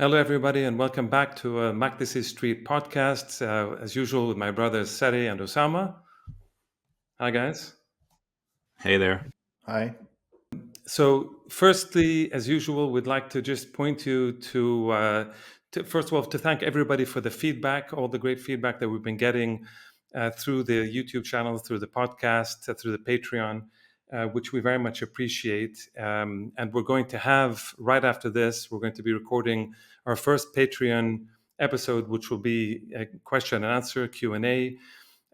Hello, everybody, and welcome back to Makdisi Street podcast. As usual, with my brothers Sari and Osama. Hi, guys. Hey there. Hi. So, firstly, as usual, we'd like to just point you to first of all, to thank everybody for the feedback, all the great feedback that we've been getting through the YouTube channel, through the podcast, through the Patreon, which we very much appreciate. And we're going to have, right after this, we're going to be recording our first Patreon episode, which will be a question and answer, Q&A,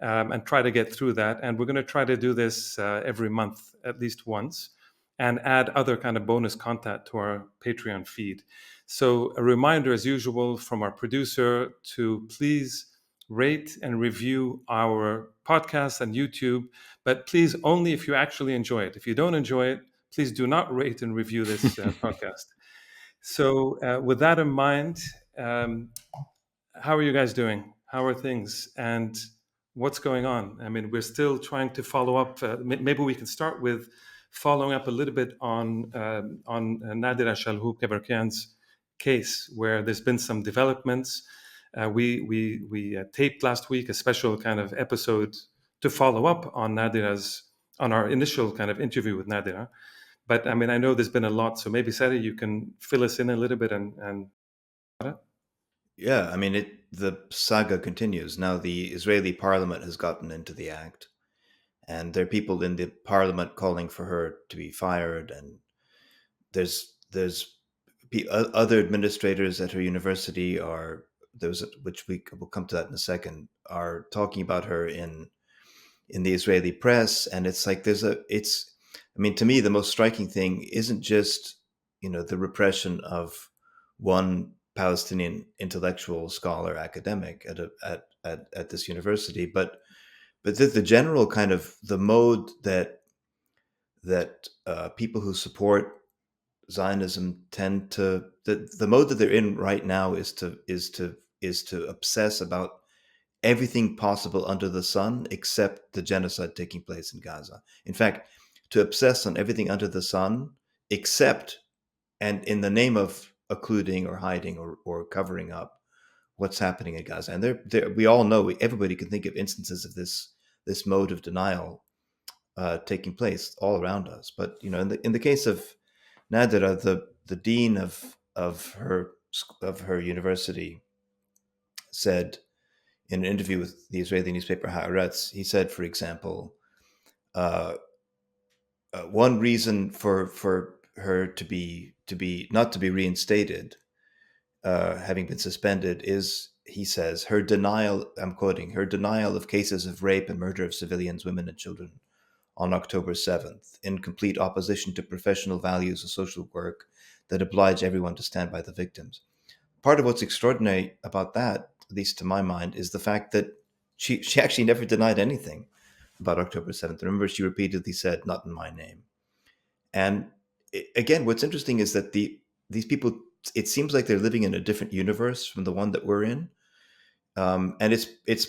and try to get through that. And we're going to try to do this every month, at least once, and add other kind of bonus content to our Patreon feed. So a reminder, as usual, from our producer to please rate and review our podcast and YouTube, but please only if you actually enjoy it. If you don't enjoy it, please do not rate and review this podcast. So with that in mind, um, how are you guys doing? How are things? And what's going on? I mean, we're still trying to follow up. Maybe we can start with following up a little bit on Nadir Shalhoub Kevorkian's case, where there's been some developments. We taped last week a special kind of episode to follow up on on our initial kind of interview with Nadira. But I mean, I know there's been a lot, so maybe Sari, you can fill us in a little bit and Yeah, I mean, the saga continues. Now, the Israeli parliament has gotten into the act, and there are people in the parliament calling for her to be fired. And there's other administrators at her university are those which we will come to that in a second are talking about her in the Israeli press, and it's like it's. I mean, to me, the most striking thing isn't just the repression of one Palestinian intellectual scholar academic at this university, but the general kind of the mode that people who support Zionism tend to the mode that they're in right now is to obsess about everything possible under the sun except the genocide taking place in Gaza. In fact, to obsess on everything under the sun except and in the name of occluding or hiding or covering up what's happening in Gaza. And we all know, everybody can think of instances of this mode of denial taking place all around us. But in the case of Nadira, the dean of her university said in an interview with the Israeli newspaper Haaretz, he said, for example, uh, one reason for her to be not to be reinstated, having been suspended, is, he says, her denial. I'm quoting: her denial of cases of rape and murder of civilians, women, and children on October 7th, in complete opposition to professional values of social work that oblige everyone to stand by the victims. Part of what's extraordinary about that, at least to my mind, is the fact that she actually never denied anything about October 7th. Remember, she repeatedly said, "Not in my name." And again, what's interesting is that these people, it seems like they're living in a different universe from the one that we're in. And it's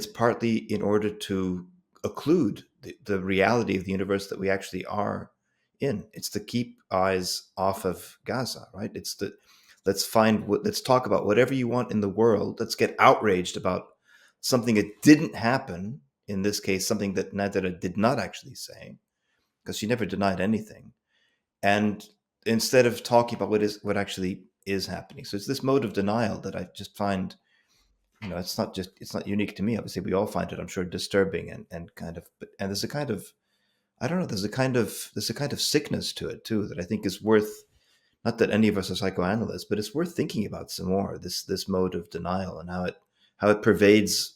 partly in order to occlude the reality of the universe that we actually are in. It's to keep eyes off of Gaza, right? It's the let's talk about whatever you want in the world. Let's get outraged about something that didn't happen. In this case, something that Nadira did not actually say, because she never denied anything. And instead of talking about what actually is happening, so it's this mode of denial that I just find, it's not unique to me. Obviously, we all find it, I'm sure, disturbing and kind of, and there's a kind of, I don't know, there's a kind of sickness to it too that I think is worth, not that any of us are psychoanalysts, but it's worth thinking about some more. This mode of denial and how it pervades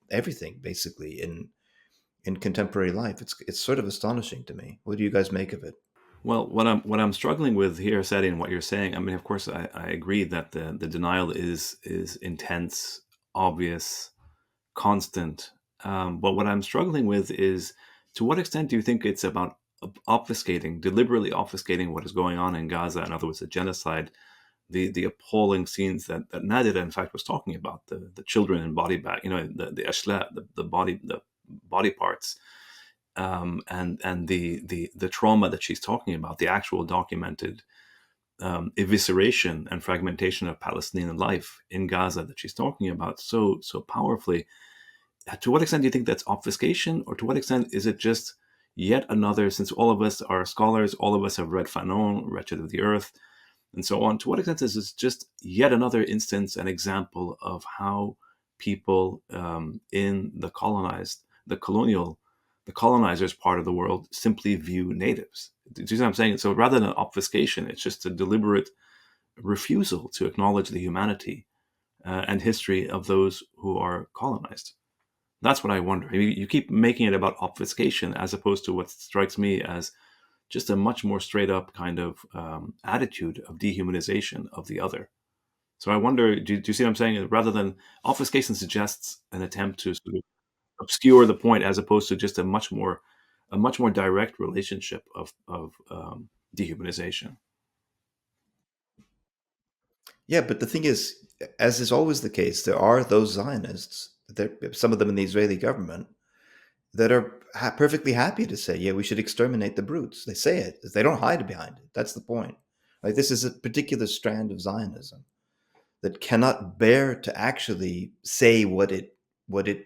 everything basically in contemporary life. It's sort of astonishing to me. What do you guys make of it? Well, what I'm struggling with here, Sadi, and what you're saying, I mean, of course, I agree that the denial is intense, obvious, constant. But what I'm struggling with is, to what extent do you think it's about deliberately obfuscating what is going on in Gaza? In other words, the genocide, the appalling scenes that Nadira, in fact, was talking about, the children in body bag, the ashla, the body parts, and the trauma that she's talking about, the actual documented evisceration and fragmentation of Palestinian life in Gaza that she's talking about so powerfully, to what extent do you think that's obfuscation, or to what extent is it just yet another? Since all of us are scholars, all of us have read Fanon, Wretched of the Earth, and so on. To what extent is this just yet another instance, an example of how people in the colonizers part of the world simply view natives? Do you see what I'm saying? So rather than obfuscation, it's just a deliberate refusal to acknowledge the humanity and history of those who are colonized. That's what I wonder. I mean, you keep making it about obfuscation as opposed to what strikes me as just a much more straight up kind of attitude of dehumanization of the other. So I wonder, do you see what I'm saying? Rather than obfuscation suggests an attempt to sort of obscure the point, as opposed to just a much more direct relationship of dehumanization. Yeah, but the thing is, as is always the case, there are those Zionists, some of them in the Israeli government, that are perfectly happy to say, yeah, we should exterminate the brutes. They say it. They don't hide behind it. That's the point. Like, this is a particular strand of Zionism that cannot bear to actually say what it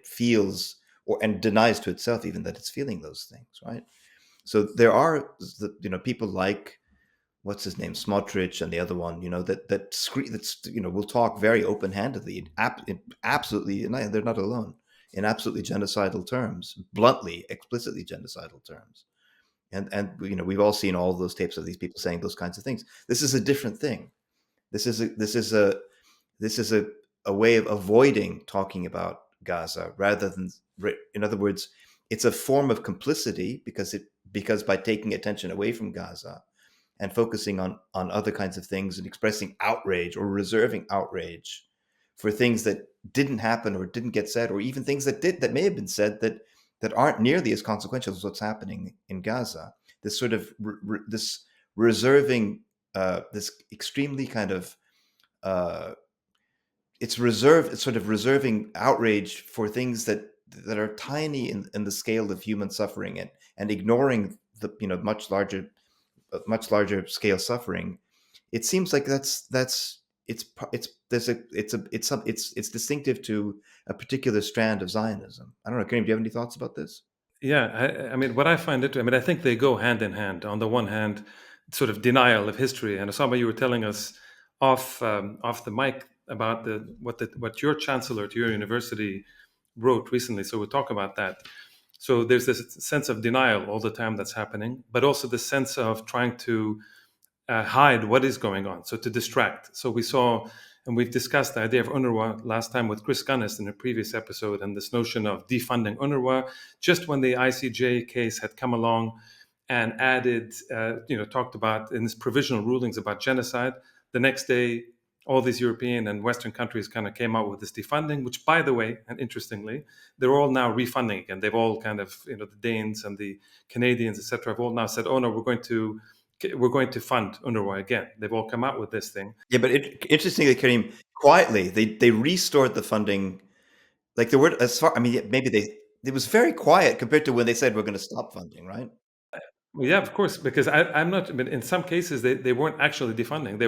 feels, and denies to itself even that it's feeling those things, right? So there are people like, what's his name, Smotrich, and the other one, that's will talk very open-handedly, absolutely, and they're not alone, in absolutely genocidal terms, bluntly, explicitly genocidal terms. And we've all seen all those tapes of these people saying those kinds of things. This is a different thing. This is a way of avoiding talking about Gaza, rather than, in other words, it's a form of complicity, because by taking attention away from Gaza and focusing on other kinds of things, and expressing outrage or reserving outrage for things that didn't happen or didn't get said, or even things that may have been said that aren't nearly as consequential as what's happening in Gaza. This sort of this reserving, this extremely kind of it's sort of reserving outrage for things that are tiny in the scale of human suffering, and ignoring the much larger scale suffering. It seems like it's distinctive to a particular strand of Zionism. I don't know, Kareem, do you have any thoughts about this? Yeah, I mean, what I find it, I mean, I think they go hand in hand. On the one hand, sort of denial of history, and Osama, you were telling us off the mic about what your chancellor to your university wrote recently. So we'll talk about that. So there's this sense of denial all the time that's happening, but also the sense of trying to hide what is going on, so to distract. So we saw, and we've discussed the idea of UNRWA last time with Chris Gunnis in a previous episode, and this notion of defunding UNRWA just when the ICJ case had come along and added, talked about in its provisional rulings about genocide. The next day, all these European and Western countries kind of came out with this defunding, which, by the way, and interestingly, they're all now refunding again. They've all kind of, the Danes and the Canadians, etc., have all now said, "Oh no, we're going to fund UNRWA again." They've all come out with this thing. Yeah, but interestingly, Kareem, quietly they restored the funding. Like, the word, as far, I mean, maybe it was very quiet compared to when they said we're going to stop funding, right? Well, yeah, of course, because I'm not. But in some cases, they weren't actually defunding.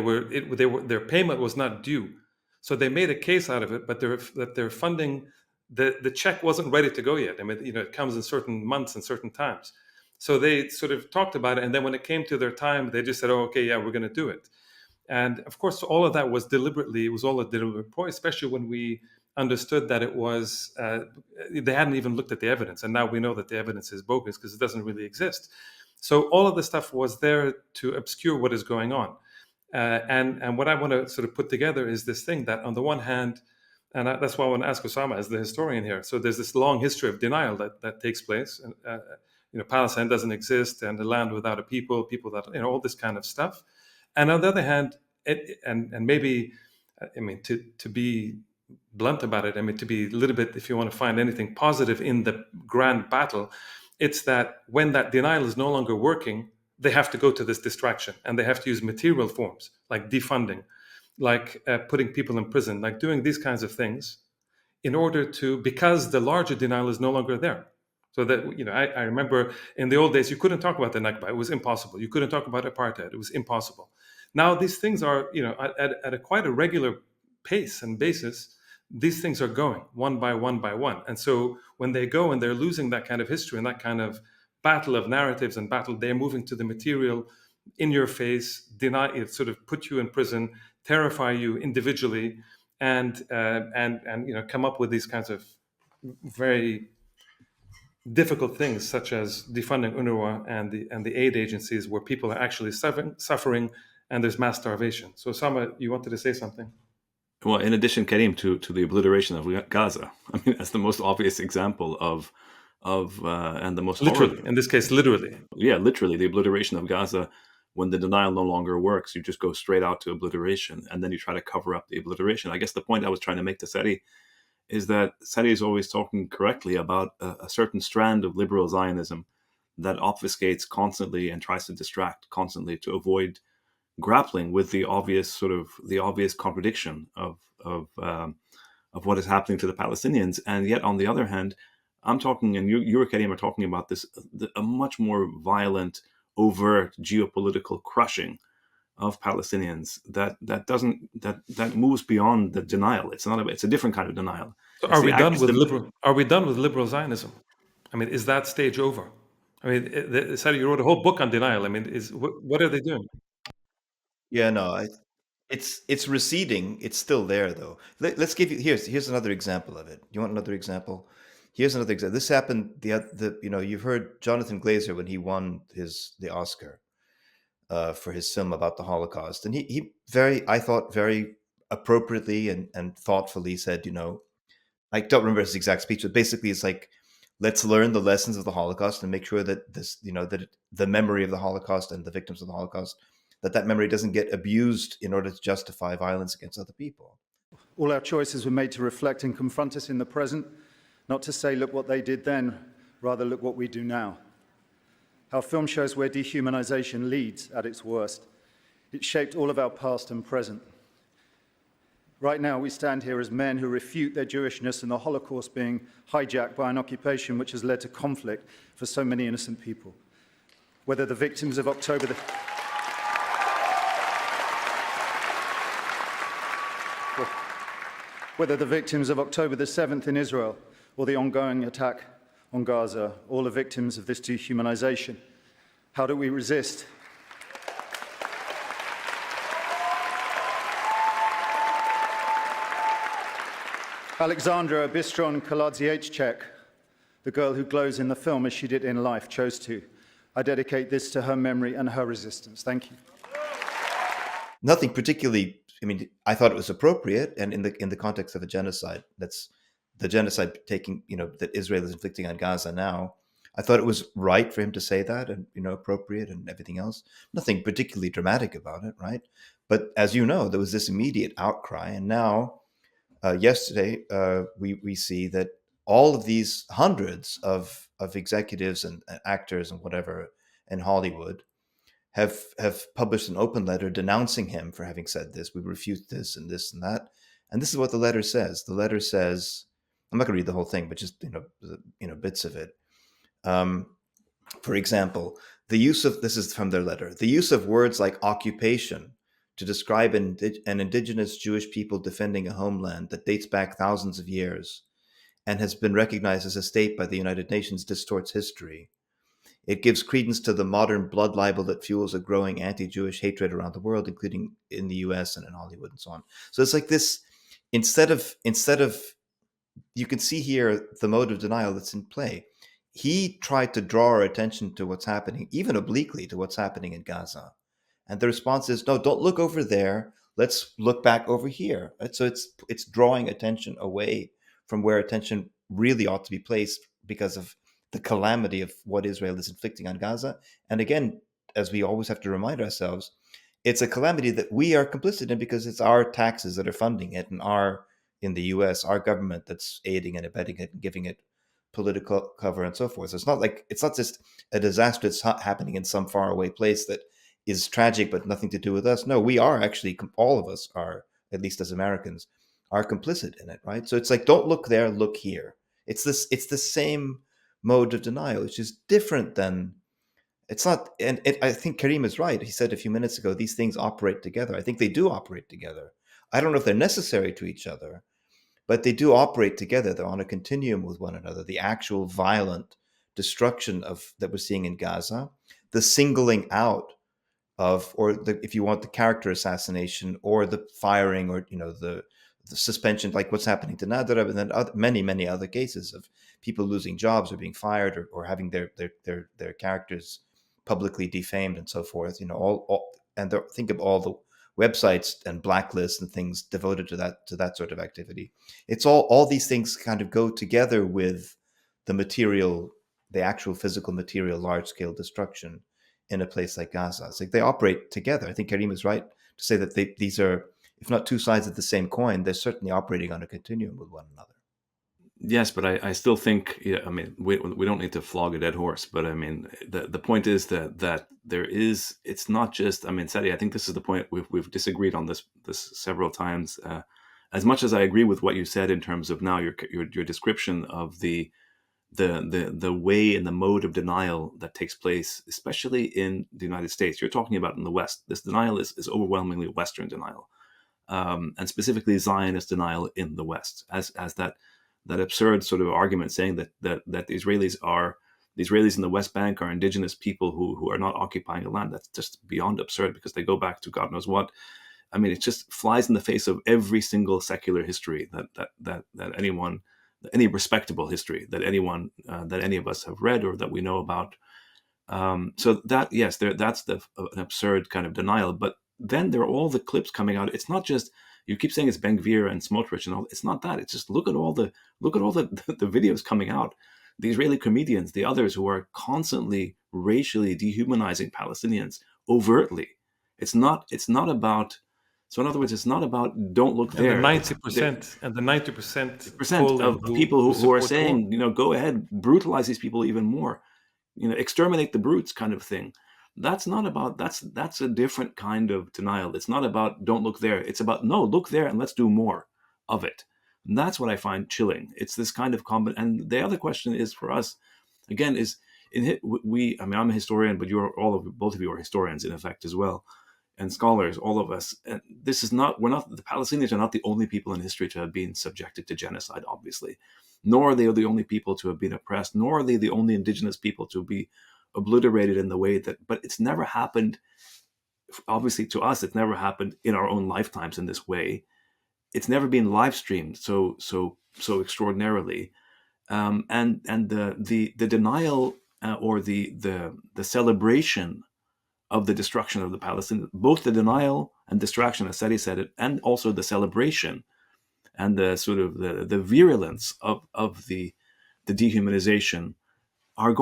Their payment was not due, so they made a case out of it. But their funding, the check wasn't ready to go yet. I mean, it comes in certain months and certain times. So they sort of talked about it, and then when it came to their time, they just said, "Oh, okay, yeah, we're going to do it." And of course, all of that was deliberately. It was all a deliberate ploy, especially when we understood that it was. They hadn't even looked at the evidence, and now we know that the evidence is bogus because it doesn't really exist. So all of the stuff was there to obscure what is going on. And what I want to sort of put together is this thing that, on the one hand, and that's why I want to ask Osama as the historian here. So there's this long history of denial that takes place. Palestine doesn't exist, and a land without a people that, all this kind of stuff. And on the other hand, and maybe, I mean, to be blunt about it, I mean, to be a little bit, if you want to find anything positive in the grand battle, it's that when that denial is no longer working, they have to go to this distraction, and they have to use material forms like defunding, like putting people in prison, like doing these kinds of things in order to, because the larger denial is no longer there. So that, I remember in the old days, you couldn't talk about the Nakba. It was impossible. You couldn't talk about apartheid. It was impossible. Now these things are, at a quite a regular pace and basis. These things are going one by one by one, and so when they go and they're losing that kind of history and that kind of battle of narratives and battle, they're moving to the material, in your face, deny it, sort of put you in prison, terrify you individually, and come up with these kinds of very difficult things, such as defunding UNRWA and the aid agencies, where people are actually suffering, and there's mass starvation. So, Sama, you wanted to say something? Well, in addition, Karim, to the obliteration of Gaza, I mean, that's the most obvious example of and the most Literally, horrible. in this case, literally. Yeah, literally, the obliteration of Gaza. When the denial no longer works, you just go straight out to obliteration, and then you try to cover up the obliteration. I guess the point I was trying to make to Seti is that Seti is always talking correctly about a certain strand of liberal Zionism that obfuscates constantly and tries to distract constantly to avoid grappling with the obvious contradiction of what is happening to the Palestinians. And yet, on the other hand, I'm talking, and you Karim, are talking about this, a much more violent, overt geopolitical crushing of Palestinians that moves beyond the denial. It's a different kind of denial. So, It's are the we done act. with liberal? Are we done with liberal Zionism? I mean, is that stage over? I mean, Sadi, you wrote a whole book on denial. I mean, what are they doing? Yeah, no, it's receding. It's still there though. Let's give you here's another example of it. You want another example? Here's another example. This happened you've heard Jonathan Glazer when he won the Oscar for his film about the Holocaust, and he I thought very appropriately and thoughtfully said, I don't remember his exact speech, but basically it's like, let's learn the lessons of the Holocaust and make sure that the memory of the Holocaust and the victims of the Holocaust, that memory doesn't get abused in order to justify violence against other people. All our choices were made to reflect and confront us in the present, not to say, look what they did then, rather look what we do now. Our film shows where dehumanization leads at its worst. It shaped all of our past and present. Right now, we stand here as men who refute their Jewishness and the Holocaust being hijacked by an occupation which has led to conflict for so many innocent people. Whether the victims of October the 7th in Israel or the ongoing attack on Gaza, all are victims of this dehumanization. How do we resist? Alexandra Bistron Kaladziejczak, the girl who glows in the film as she did in life, chose to. I dedicate this to her memory and her resistance. Thank you. Nothing particularly. I mean, I thought it was appropriate, and in the context of a genocide, that's the genocide that Israel is inflicting on Gaza now. I thought it was right for him to say that, and appropriate, and everything else. Nothing particularly dramatic about it, right? But as you know, there was this immediate outcry, and now, yesterday, we see that all of these hundreds of executives and actors and whatever in Hollywood have published an open letter denouncing him for having said this. We refute this and that. And this is what the letter says. The letter says, I'm not going to read the whole thing, but just bits of it. For example, this is from their letter, the use of words like occupation to describe an indigenous Jewish people defending a homeland that dates back thousands of years and has been recognized as a state by the United Nations distorts history. It gives credence to the modern blood libel that fuels a growing anti-Jewish hatred around the world, including in the US and in Hollywood and so on. So it's like this, instead of, you can see here the mode of denial that's in play. He tried to draw our attention to what's happening, even obliquely to what's happening in Gaza. And the response is, no, don't look over there. Let's look back over here. Right? So it's drawing attention away from where attention really ought to be placed because of the calamity of what Israel is inflicting on Gaza. And again, as we always have to remind ourselves, it's a calamity that we are complicit in because it's our taxes that are funding it, and in the US, our government that's aiding and abetting it and giving it political cover and so forth. So it's not just a disaster that's happening in some faraway place that is tragic but nothing to do with us. No, we are actually, all of us are, at least as Americans, are complicit in it, right? So it's like, don't look there, look here. It's the same mode of denial, which is different than It's not, and I think Karim is right. He said a few minutes ago, these things operate together. I think they do operate together. I don't know if they're necessary to each other, but they do operate together. They're on a continuum with one another. The actual violent destruction of that we're seeing in Gaza, the singling out of, or the, if you want, the character assassination, or the firing, or the suspension, like what's happening to Nadarab, and then many other cases of people losing jobs or being fired, or having their characters publicly defamed and so forth. All and think of all the websites and blacklists and things devoted to that sort of activity. It's all these things kind of go together with the material, the actual physical material, large scale destruction in a place like Gaza. It's like they operate together. I think Karim is right to say that these are, if not two sides of the same coin, they're certainly operating on a continuum with one another. Yes, but I still think, yeah, I mean, we don't need to flog a dead horse, but I mean, the point is that there is, it's not just, I mean, Sadi, I think this is the point, we've disagreed on this several times. As much as I agree with what you said in terms of now your description of the way and the mode of denial that takes place, especially in the United States, you're talking about in the West. This denial is overwhelmingly Western denial, and specifically Zionist denial in the West, as that absurd sort of argument saying that the Israelis in the West Bank are indigenous people who are not occupying the land. That's just beyond absurd, because they go back to God knows what. I mean, it just flies in the face of every single secular history that anyone, any respectable history that anyone, that any of us have read or that we know about. So that, yes, that's an absurd kind of denial. But then there are all the clips coming out. It's not just, you keep saying it's Ben Gvir and Smotrich and all. It's not that. It's just look at all the the videos coming out. The Israeli comedians, the others who are constantly racially dehumanizing Palestinians overtly. It's not about. So in other words, it's not about don't look And there. the 90% and the 90% Percent of people who are support the saying, war. go ahead, brutalize these people even more, exterminate the brutes kind of thing. That's not about, that's a different kind of denial. It's not about don't look there. It's about, no, look there and let's do more of it. And that's what I find chilling. It's this kind of and the other question is for us, again, is I mean, I'm a historian, but both of you are historians in effect as well, and scholars, all of us. And this is not, the Palestinians are not the only people in history to have been subjected to genocide, obviously, nor are they the only people to have been oppressed, nor are they the only indigenous people to be obliterated in the way but it's never happened, obviously to us, it's never happened in our own lifetimes in this way. It's never been live streamed so extraordinarily. And the denial, or the celebration of the destruction of the Palestinians, both the denial and distraction, as Sadi said it, and also the celebration and the sort of the virulence of the dehumanization are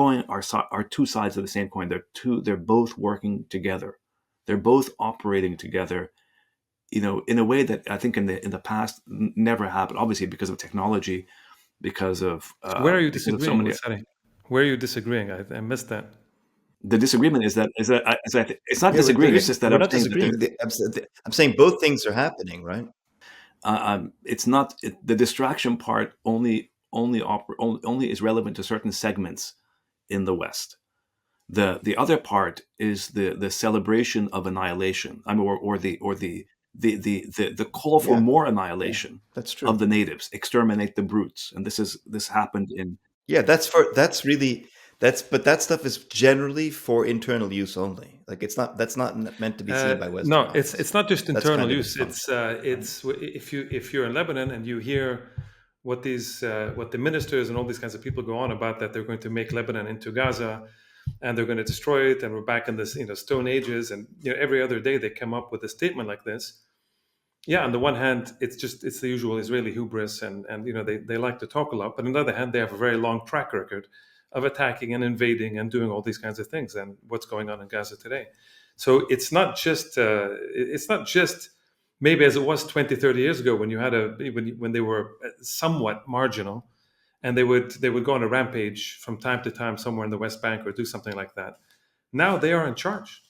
two sides of the same coin. They're both working together. They're both operating together, in a way that I think in the past never happened. Obviously, because of technology, because of Where are you so disagreeing many. with Sari? Where are you disagreeing? I missed that. The disagreement is that it's not Yeah, disagreeing. It's just that we're I'm not saying that disagreeing. I'm saying both things are happening, right? it's not the distraction part only is relevant to certain segments in the West. The other part is the celebration of annihilation. I mean, or the call for Yeah, more yeah, annihilation that's of true. the natives, exterminate the brutes, and this happened in. Yeah, but that stuff is generally for internal use only. Like that's not meant to be seen by Western No, eyes. it's not just That's internal kind of its use. function. It's if you're in Lebanon and you hear what the ministers and all these kinds of people go on about, that they're going to make Lebanon into Gaza, and they're going to destroy it, and we're back in this Stone Ages, and every other day they come up with a statement like this. Yeah, on the one hand, it's the usual Israeli hubris, and they like to talk a lot, but on the other hand, they have a very long track record of attacking and invading and doing all these kinds of things, and what's going on in Gaza today. So it's not just maybe as it was 20, 30 years ago, when you had when they were somewhat marginal, and they would go on a rampage from time to time somewhere in the West Bank or do something like that. Now they are in charge.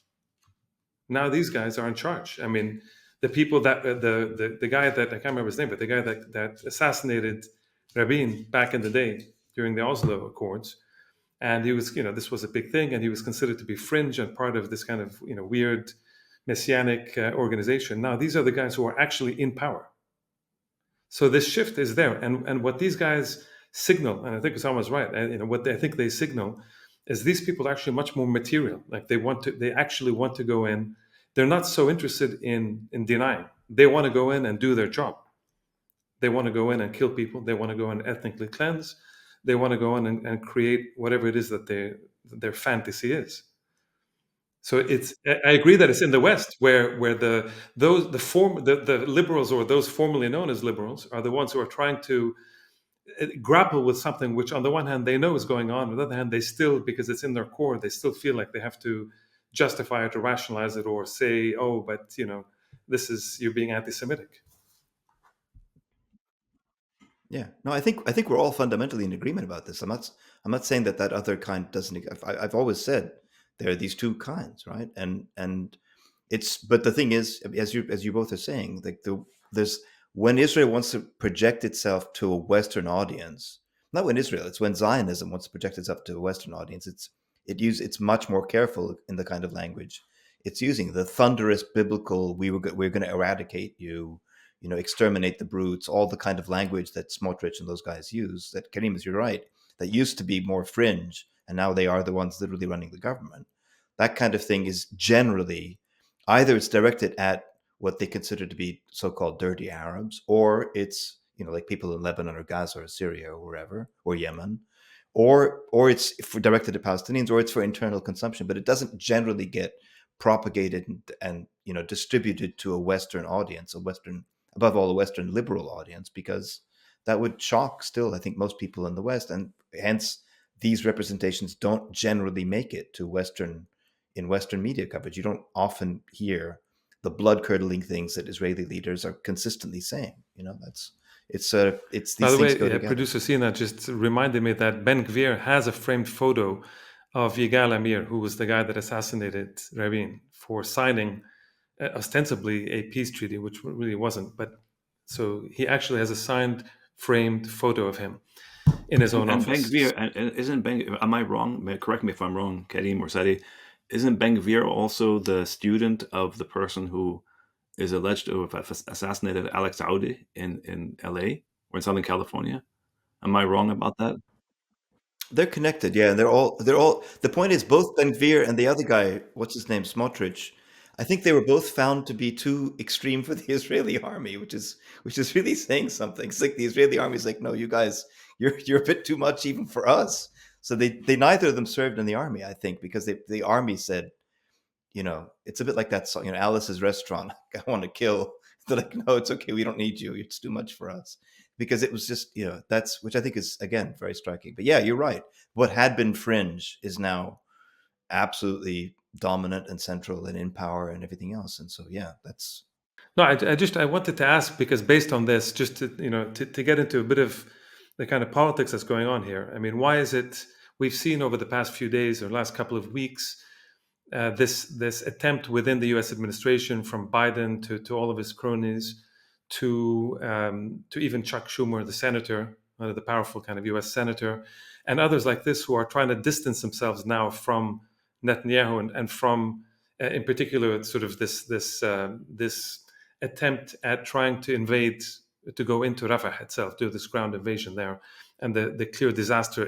Now these guys are in charge. I mean, the people that the guy that, I can't remember his name, but the guy that assassinated Rabin back in the day during the Oslo Accords, and he was, this was a big thing, and he was considered to be fringe and part of this kind of, weird messianic organization. Now these are the guys who are actually in power. So this shift is there, and what these guys signal, and I think Osama was right, and what I think they signal is these people are actually much more material. Like they actually want to go in. They're not so interested in denying. They want to go in and do their job. They want to go in and kill people. They want to go and ethnically cleanse. They want to go in and create whatever it is that their fantasy is. So I agree that it's in the West where the liberals, or those formerly known as liberals, are the ones who are trying to grapple with something which on the one hand they know is going on, on the other hand they still, because it's in their core, they still feel like they have to justify it or rationalize it or say, oh, but this is, you're being anti-Semitic. Yeah, no, I think we're all fundamentally in agreement about this. I'm not saying that other kind doesn't. I've always said there are these two kinds, right? And it's, but the thing is, as you both are saying, like there's, when Israel wants to project itself to a Western audience, not when Israel, it's when Zionism wants to project itself to a Western audience. It's much more careful in the kind of language it's using. The thunderous biblical, we're going to eradicate you, exterminate the brutes, all the kind of language that Smotrich and those guys use, that Karim, you're right, that used to be more fringe, and now they are the ones literally running the government. That kind of thing is generally either it's directed at what they consider to be so-called dirty Arabs, or it's, like people in Lebanon or Gaza or Syria or wherever, or Yemen, or it's directed at Palestinians, or it's for internal consumption, but it doesn't generally get propagated and distributed to a Western audience, above all, a Western liberal audience, because that would shock still, I think, most people in the West, and hence these representations don't generally make it to Western media coverage. You don't often hear the blood-curdling things that Israeli leaders are consistently saying. It's these By the things way, go together. producer Sina just reminded me that Ben Gvir has a framed photo of Yigal Amir, who was the guy that assassinated Rabin, for signing ostensibly a peace treaty, which really wasn't. But so he actually has a signed, framed photo of him in his own office. Ben Gvir, and isn't am I wrong? Correct me if I'm wrong, Karim or Sadi. Isn't Ben Gvir also the student of the person who is alleged to have assassinated Alex Saudi in LA or in Southern California? Am I wrong about that? They're connected, yeah. They're all. The point is, both Ben Gvir and the other guy, what's his name, Smotrich, I think they were both found to be too extreme for the Israeli army, which is really saying something. It's like the Israeli army is like, no, you guys, you're a bit too much even for us. So they neither of them served in the army, I think, because the army said, it's a bit like that song, Alice's Restaurant. I want to kill. They're like, no, it's okay. We don't need you. It's too much for us. Because it was just, that's, which I think is, again, very striking. But yeah, you're right. What had been fringe is now absolutely dominant and central and in power and everything else. And so, yeah, that's. No, I wanted to ask, because based on this, just to, to get into a bit of the kind of politics that's going on here. I mean, why is it we've seen over the past few days or last couple of weeks, this attempt within the U.S. administration, from Biden to all of his cronies, to even Chuck Schumer, the senator, the powerful kind of U.S. senator, and others like this, who are trying to distance themselves now from Netanyahu and from, in particular, sort of this attempt at trying to invade, to go into Rafah itself, do this ground invasion there, and the clear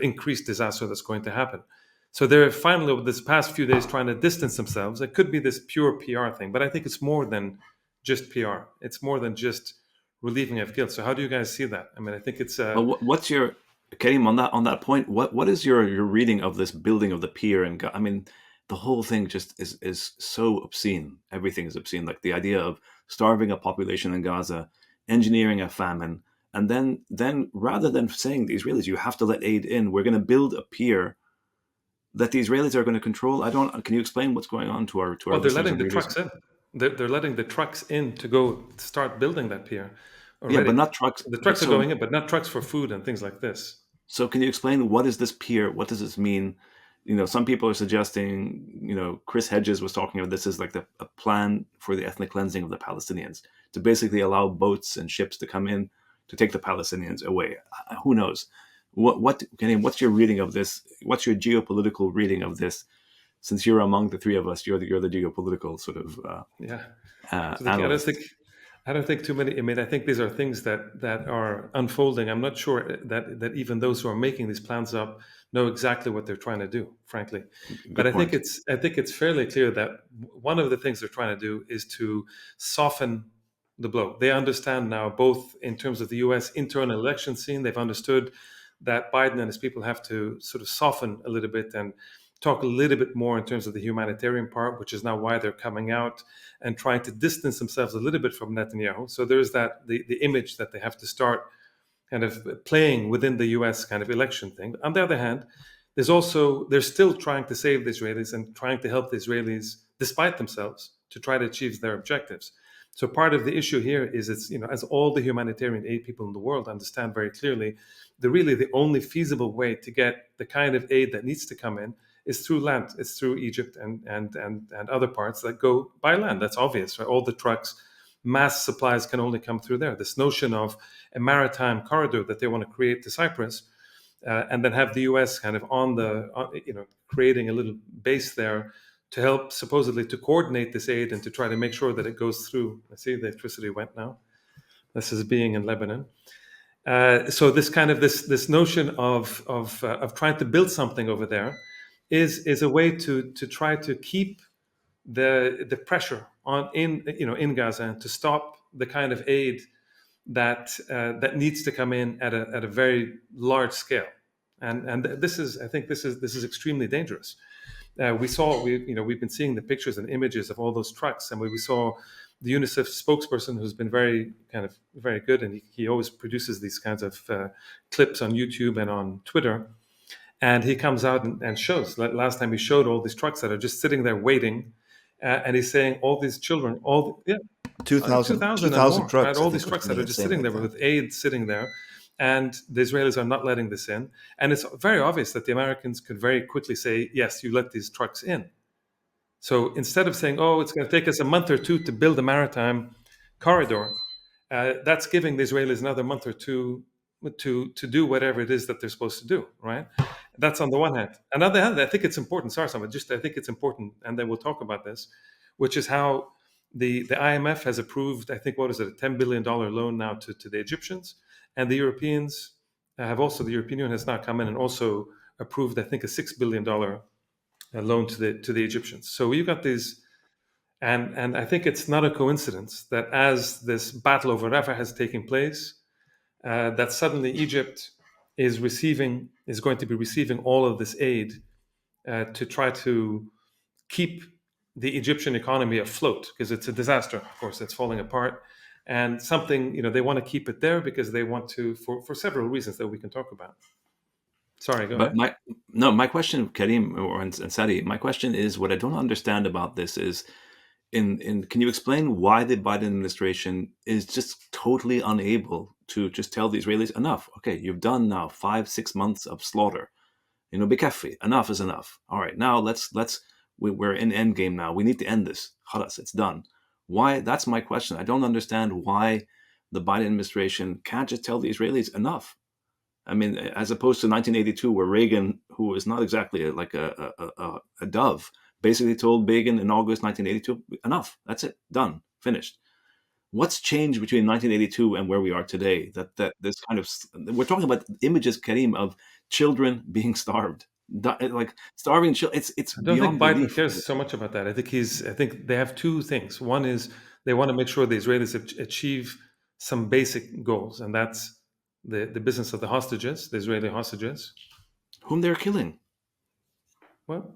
increased disaster that's going to happen. So they're finally, over this past few days, trying to distance themselves. It could be this pure PR thing, but I think it's more than just PR. It's more than just relieving of guilt. So how do you guys see that? I mean, I think it's. Well, what's your, Karim, on that point? What is your reading of this building of the pier? And I mean, the whole thing just is so obscene. Everything is obscene. Like the idea of starving a population in Gaza, engineering a famine, and then rather than saying the Israelis, you have to let aid in, we're going to build a pier that the Israelis are going to control. Can you explain what's going on to our Well, they're letting the trucks in. They're letting the trucks in to go start building that pier already. Yeah, but not trucks. The trucks are going in, but not trucks for food and things like this. So can you explain, what is this pier? What does this mean? Some people are suggesting, Chris Hedges was talking about this as like a plan for the ethnic cleansing of the Palestinians, to basically allow boats and ships to come in to take the Palestinians away. Who knows? Kenny, what's your reading of this? What's your geopolitical reading of this? Since you're among the three of us, you're the geopolitical sort of Yeah. So analyst. I don't think too many. I mean, I think these are things that are unfolding. I'm not sure that even those who are making these plans up know exactly what they're trying to do, frankly. But Good point. I think it's fairly clear that one of the things they're trying to do is to soften the blow. They understand now, both in terms of the U.S. internal election scene, they've understood that Biden and his people have to sort of soften a little bit and talk a little bit more in terms of the humanitarian part, which is now why they're coming out and trying to distance themselves a little bit from Netanyahu. So there's that the image that they have to start kind of playing within the U.S. kind of election thing. On the other hand, they're still trying to save the Israelis and trying to help the Israelis, despite themselves, to try to achieve their objectives. So part of the issue here is as all the humanitarian aid people in the world understand very clearly, the only feasible way to get the kind of aid that needs to come in is through land. It's through Egypt and other parts that go by land. That's obvious, right? All the trucks, mass supplies can only come through there. This notion of a maritime corridor that they want to create to Cyprus, and then have the U.S. kind of creating a little base there to help supposedly to coordinate this aid and to try to make sure that it goes through. I see the electricity went now. This is being in Lebanon. So this notion of trying to build something over there is a way to try to keep the pressure on in Gaza and to stop the kind of aid that needs to come in at a very large scale. And this is, I think this is extremely dangerous. We've been seeing the pictures and images of all those trucks, and we saw the UNICEF spokesperson, who's been very good, and he always produces these kinds of clips on YouTube and on Twitter, and he comes out and shows. Last time he showed all these trucks that are just sitting there waiting, and he's saying all these children, 2,000 and more, trucks. right? All I these think trucks was that are just something sitting like there that. with aid sitting there, and the Israelis are not letting this in. And it's very obvious that the Americans could very quickly say, yes, you let these trucks in. So instead of saying, oh, it's going to take us a month or two to build a maritime corridor, that's giving the Israelis another month or two to do whatever it is that they're supposed to do, right? That's on the one hand. On the other hand, I think it's important. Sorry, Sam, I think it's important, and then we'll talk about this, which is how the IMF has approved, I think, what is it, a $10 billion loan now to the Egyptians, and the Europeans have also, the European Union has now come in and also approved, I think, a $6 billion loan to the Egyptians. So you've got these, and I think it's not a coincidence that as this battle over Rafah has taken place, that suddenly Egypt is going to be receiving all of this aid to try to keep the Egyptian economy afloat, because it's a disaster. Of course, it's falling apart, and they want to keep it there because they want to, for several reasons that we can talk about. Sorry, go But ahead. my question, Karim and Sadi, my question is, what I don't understand about this is, can you explain why the Biden administration is just totally unable to just tell the Israelis, enough? Okay, you've done now 5-6 months of slaughter. Bikafi, enough is enough. All right, now we're in end game now. We need to end this. Khalas, it's done. Why? That's my question. I don't understand why the Biden administration can't just tell the Israelis enough. I mean, as opposed to 1982, where Reagan, who is not exactly like a dove, basically told Begin in August 1982, enough, that's it, done, finished. What's changed between 1982 and where we are today? That this kind of, we're talking about images, Karim, of children being starved, like starving children. It's I don't think beyond Biden belief. cares so much about that. I think they have two things. One is they want to make sure the Israelis achieve some basic goals, and that's the business of the hostages, the Israeli hostages. Whom they're killing, Well,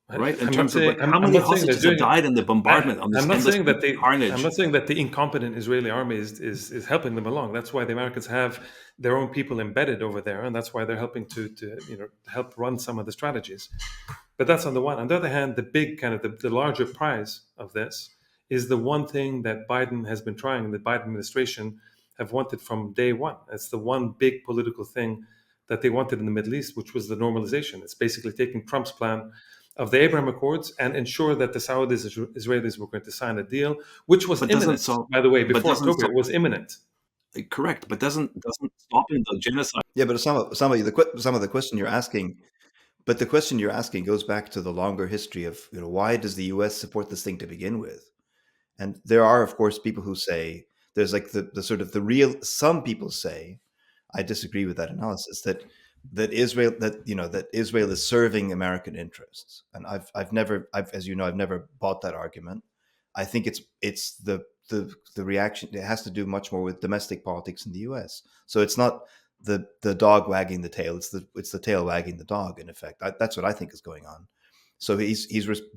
right? In I'm not terms of saying how I'm many not saying they're hostages have doing it. died in the bombardment on this I'm not endless saying that I'm carnage. not saying that the incompetent Israeli army is helping them along. That's why the Americans have their own people embedded over there, and that's why they're helping to help run some of the strategies. But that's on the one. On the other hand, the big kind of the larger prize of this is the one thing that Biden has been trying, the Biden administration have wanted from day one. It's the one big political thing that they wanted in the Middle East, which was the normalization. It's basically taking Trump's plan of the Abraham Accords and ensure that the Saudis, Israelis were going to sign a deal, which was But doesn't imminent, solve. by the way, But before doesn't October. solve. It was imminent. Correct, but doesn't stopping the genocide. Yeah, but some of the question you're asking, but the question you're asking goes back to the longer history of, why does the U.S. support this thing to begin with? And there are, of course, people who say there's like the sort of the real. Some people say, I disagree with that analysis, that Israel that Israel is serving American interests, and as you know, I've never bought that argument. I think it's the reaction. It has to do much more with domestic politics in the U.S. So it's not the dog wagging the tail. It's the tail wagging the dog. In effect, that's what I think is going on. So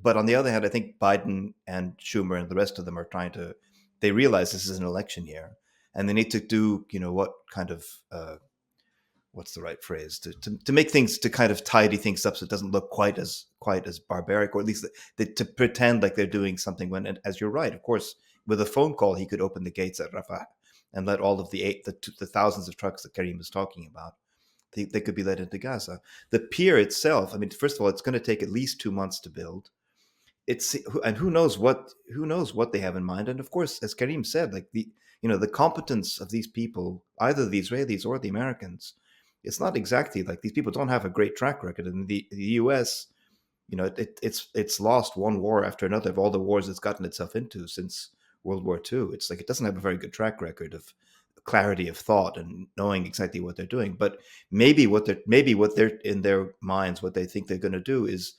but on the other hand, I think Biden and Schumer and the rest of them are trying to. They realize this is an election year, and they need to do what kind of what's the right phrase to make things, to kind of tidy things up so it doesn't look quite as barbaric, or at least to pretend like they're doing something, when, and as you're right, of course, with a phone call he could open the gates at Rafah and let all of the thousands of trucks that Karim was talking about, they could be let into Gaza. The pier itself, I mean, first of all, it's going to take at least 2 months to build. And who knows what they have in mind. And of course, as Karim said, like the competence of these people, either the Israelis or the Americans, it's not exactly like these people don't have a great track record. And the US, it's lost one war after another of all the wars it's gotten itself into since World War II. It's like it doesn't have a very good track record of clarity of thought and knowing exactly what they're doing. But maybe what they're in their minds, what they think they're going to do is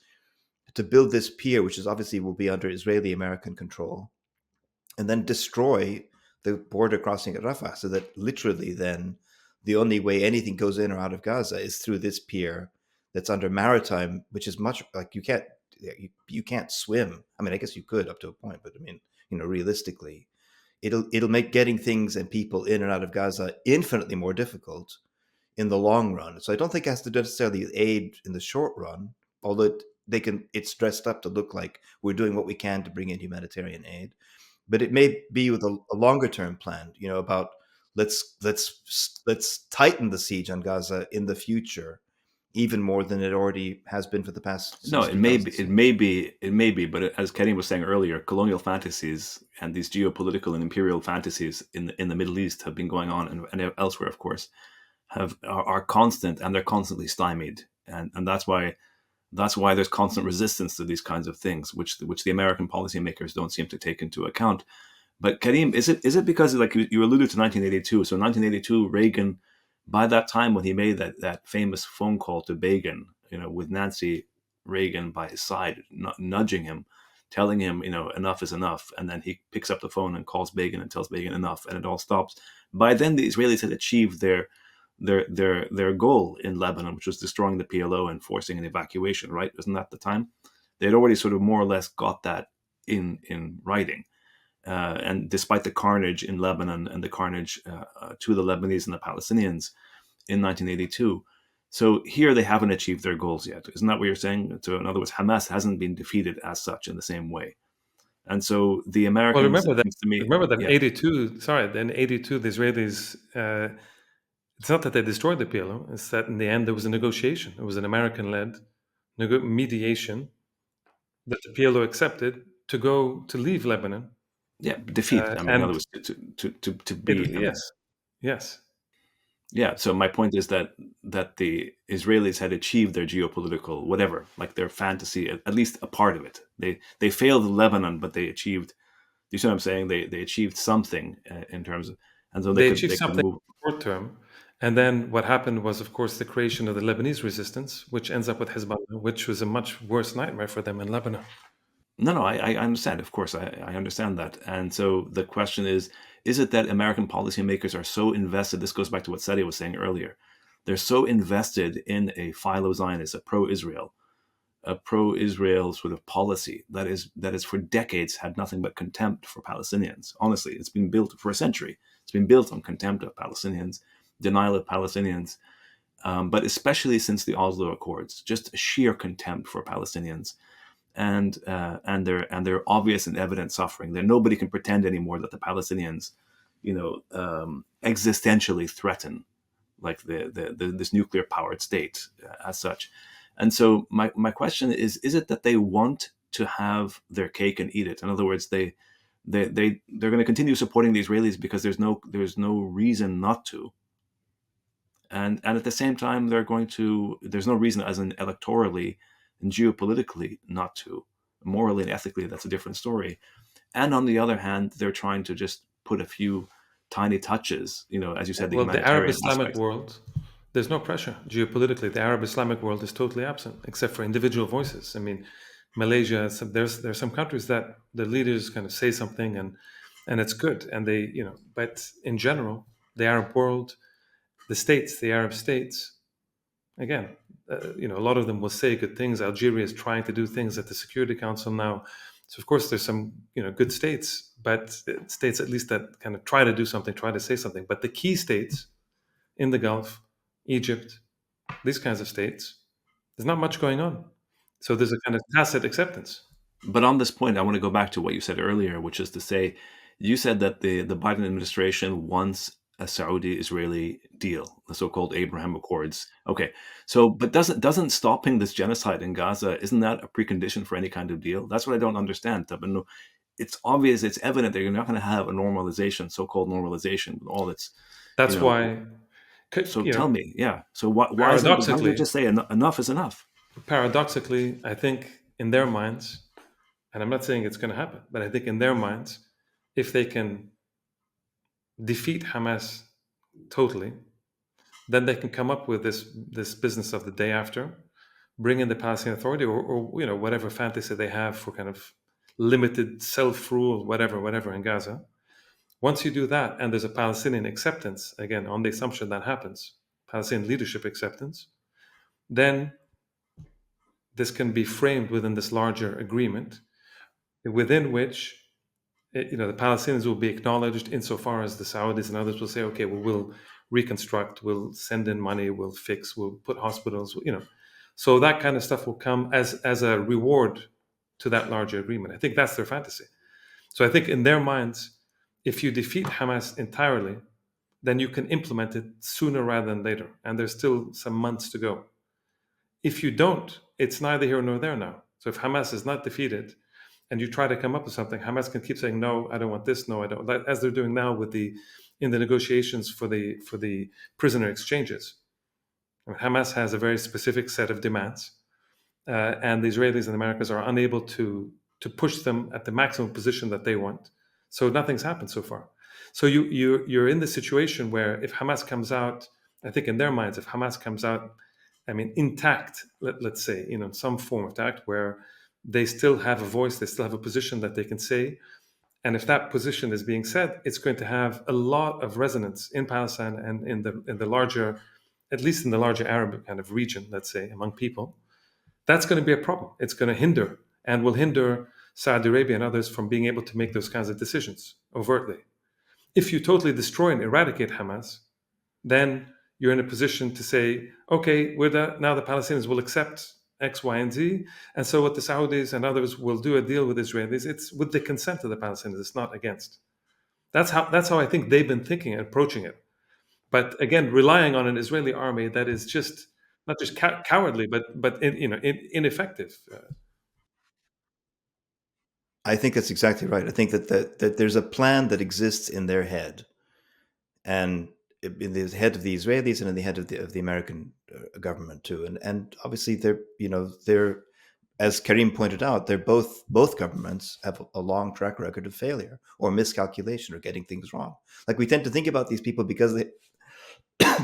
to build this pier, which is obviously will be under Israeli American control, and then destroy the border crossing at Rafah, so that literally then the only way anything goes in or out of Gaza is through this pier that's under maritime, which is much like you can't swim. I mean, I guess you could up to a point, but I mean, realistically, it'll make getting things and people in and out of Gaza infinitely more difficult in the long run. So I don't think it has to necessarily aid in the short run, although it's dressed up to look like we're doing what we can to bring in humanitarian aid. But it may be with a longer term plan, about let's tighten the siege on Gaza in the future, even more than it already has been for the past No, since it may be, 2006. it may be, but as Karim was saying earlier, colonial fantasies and these geopolitical and imperial fantasies in the Middle East have been going on, and elsewhere, of course, are constant, and they're constantly stymied, and that's why there's constant resistance to these kinds of things, which the American policymakers don't seem to take into account. But Karim, is it because, like you alluded to 1982? So 1982, Reagan, by that time when he made that famous phone call to Begin, with Nancy Reagan by his side, nudging him, telling him, enough is enough, and then he picks up the phone and calls Begin and tells Begin enough, and it all stops. By then, the Israelis had achieved their goal in Lebanon, which was destroying the PLO and forcing an evacuation. Right? Isn't that the time? They'd already sort of more or less got that in writing. And despite the carnage in Lebanon and the carnage to the Lebanese and the Palestinians in 1982, so here they haven't achieved their goals yet. Isn't that what you're saying? So in other words, Hamas hasn't been defeated as such in the same way. And so the Well, Americans, it seems to me, remember that in yeah, 82, sorry, in 82, the Israelis, it's not that they destroyed the PLO, it's that in the end there was a negotiation. It was an American-led mediation that the PLO accepted to leave Lebanon. defeat. I mean, in other And words, to be, yes. yeah. So my point is that the Israelis had achieved their geopolitical whatever, like their fantasy, at least a part of it. They failed in Lebanon, but they achieved. Do you see what I'm saying? They achieved something in terms of, and so They they achieved could something move. short term. And then what happened was, of course, the creation of the Lebanese resistance, which ends up with Hezbollah, which was a much worse nightmare for them in Lebanon. No, I understand. Of course, I understand that. And so the question is it that American policymakers are so invested? This goes back to what Sadia was saying earlier. They're so invested in a philo-Zionist, a pro-Israel sort of policy that is for decades had nothing but contempt for Palestinians. Honestly, it's been built for a century. It's been built on contempt of Palestinians, denial of Palestinians, but especially since the Oslo Accords, just sheer contempt for Palestinians and their obvious and evident suffering. That nobody can pretend anymore that the Palestinians, existentially threaten like this nuclear powered state as such. And so my question is it that they want to have their cake and eat it? In other words, they're going to continue supporting the Israelis because there's no reason not to. And at the same time, there's no reason as in electorally and geopolitically not to. Morally and ethically, that's a different story. And on the other hand, they're trying to just put a few tiny touches, as you said, the Well, the Arab humanitarian Islamic aspect. world, there's no pressure geopolitically. The Arab Islamic world is totally absent, except for individual voices. I mean, Malaysia, there's some countries that the leaders kind of say something and it's good, and they, but in general, the Arab world, the Arab states, again, a lot of them will say good things. Algeria is trying to do things at the Security Council now. So of course there's some good states, but states at least that kind of try to do something, try to say something. But the key states in the Gulf, Egypt, these kinds of states, there's not much going on. So there's a kind of tacit acceptance. But on this point, I want to go back to what you said earlier, which is to say, you said that the Biden administration wants a Saudi-Israeli deal, the so-called Abraham Accords. Okay, so but doesn't stopping this genocide in Gaza, isn't that a precondition for any kind of deal? That's what I don't understand. It's obvious, it's evident that you're not going to have a normalization, so-called normalization, with all its. That's why. So tell me, yeah. So why don't they just say enough is enough? Paradoxically, I think in their minds, and I'm not saying it's going to happen, but I think in their minds, if they can defeat Hamas totally, then they can come up with this business of the day after, bring in the Palestinian Authority, or whatever fantasy they have for kind of limited self-rule, whatever in Gaza. Once you do that, and there's a Palestinian acceptance, again, on the assumption that happens, Palestinian leadership acceptance, then this can be framed within this larger agreement, within which the Palestinians will be acknowledged insofar as the Saudis and others will say, okay, well, we'll reconstruct, we'll send in money, we'll fix, we'll put hospitals, So that kind of stuff will come as a reward to that larger agreement. I think that's their fantasy. So I think in their minds, if you defeat Hamas entirely, then you can implement it sooner rather than later. And there's still some months to go. If you don't, it's neither here nor there now. So if Hamas is not defeated and you try to come up with something, Hamas can keep saying, no, I don't want this, no, I don't, as they're doing now in the negotiations for the prisoner exchanges. I mean, Hamas has a very specific set of demands, and the Israelis and the Americans are unable to push them at the maximum position that they want. So nothing's happened so far. So you're in the situation where if Hamas comes out, I think in their minds, if Hamas comes out, intact, let's say, in some form of tact, where they still have a voice, they still have a position that they can say. And if that position is being said, it's going to have a lot of resonance in Palestine and in the larger, at least in the larger Arab kind of region, let's say, among people. That's going to be a problem. It's going to hinder and will hinder Saudi Arabia and others from being able to make those kinds of decisions overtly. If you totally destroy and eradicate Hamas, then you're in a position to say, okay, now the Palestinians will accept X, Y, and Z. And so what the Saudis and others will do a deal with Israelis, it's with the consent of the Palestinians, it's not against. That's how I think they've been thinking and approaching it. But again, relying on an Israeli army that is just not just cowardly, but ineffective. I think that's exactly right. I think that there's a plan that exists in their head, and in the head of the Israelis and in the head of the American government too. And obviously they're as Karim pointed out, they're both governments have a long track record of failure or miscalculation or getting things wrong. Like, we tend to think about these people because they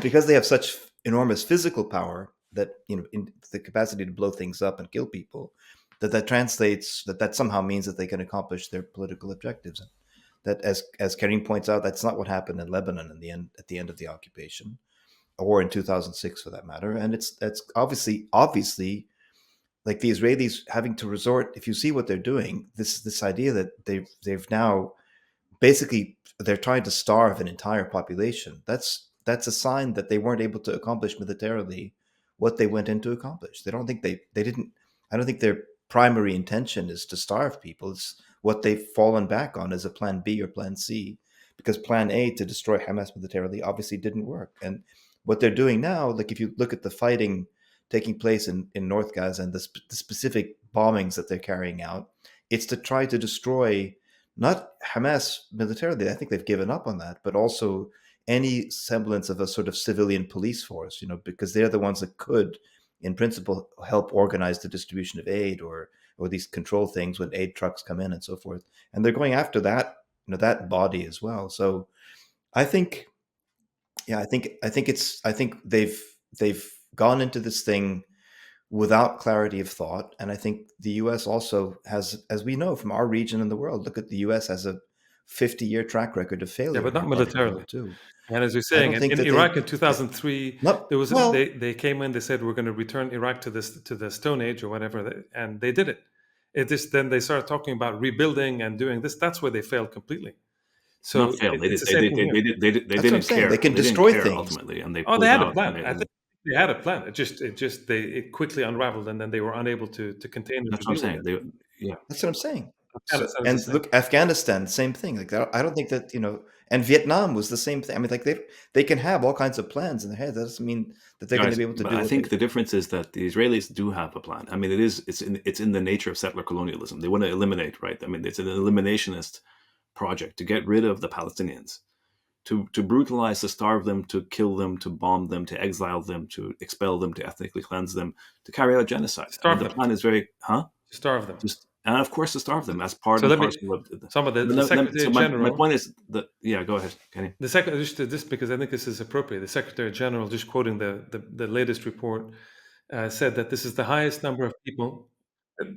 because they have such enormous physical power that in the capacity to blow things up and kill people, that translates that somehow means that they can accomplish their political objectives. That, as Karim points out, that's not what happened in Lebanon at the end of the occupation, or in 2006 for that matter. And that's obviously like the Israelis having to resort, if you see what they're doing, this idea that they've now basically they're trying to starve an entire population. That's a sign that they weren't able to accomplish militarily what they went in to accomplish. They don't think they didn't. I don't think their primary intention is to starve people. It's what they've fallen back on as a plan B or plan C, because plan A, to destroy Hamas militarily, obviously didn't work. And what they're doing now, like if you look at the fighting taking place in North Gaza and the specific bombings that they're carrying out, it's to try to destroy not Hamas militarily. I think they've given up on that, but also any semblance of a sort of civilian police force, because they're the ones that could, in principle, help organize the distribution of aid or at least control things when aid trucks come in and so forth. And they're going after that, that body as well. So I think, yeah, I think they've gone into this thing without clarity of thought. And I think the US also has, as we know from our region in the world, look at the US has a 50-year track record of Yeah, failure but in not that part of the militarily. world too. And as you're I saying, don't think in that Iraq in they 2003, not there was well. they came in. They said we're going to return Iraq to the Stone Age or whatever, and they did it. It just then they started talking about rebuilding and doing this. That's where they failed completely. Not So failed. They it's did. the They same did. thing They, here. they did. They That's what I'm didn't saying. They care. can They didn't destroy care things. ultimately, and they Oh, they pulled had a out. plan. And I think they had a plan. It quickly unraveled, and then they were unable to contain and to that's what I'm deal with saying. it. Yeah. That's what I'm saying. So, Afghanistan is the and same. look, Afghanistan, same thing. Like I don't think that and Vietnam was the same thing. I mean, like they can have all kinds of plans in their head. That doesn't mean that they're going to Guys, be able to but do I what they. think the difference is that the Israelis do have a plan. I mean, it's in the nature of settler colonialism. They want to eliminate, right? I mean, it's an eliminationist project to get rid of the Palestinians, to brutalize, to starve them, to kill them, to bomb them, to exile them, to expel them, to ethnically cleanse them, to carry out genocide. I mean, Starve the them. plan is very, Starve them. just, and of course to starve them as part So and let me. parcel of Some of the so Secretary my General. point is that, yeah, go ahead, Kenny. The second, just because I think this is appropriate, the Secretary General, just quoting the latest report, said that this is the highest number of people.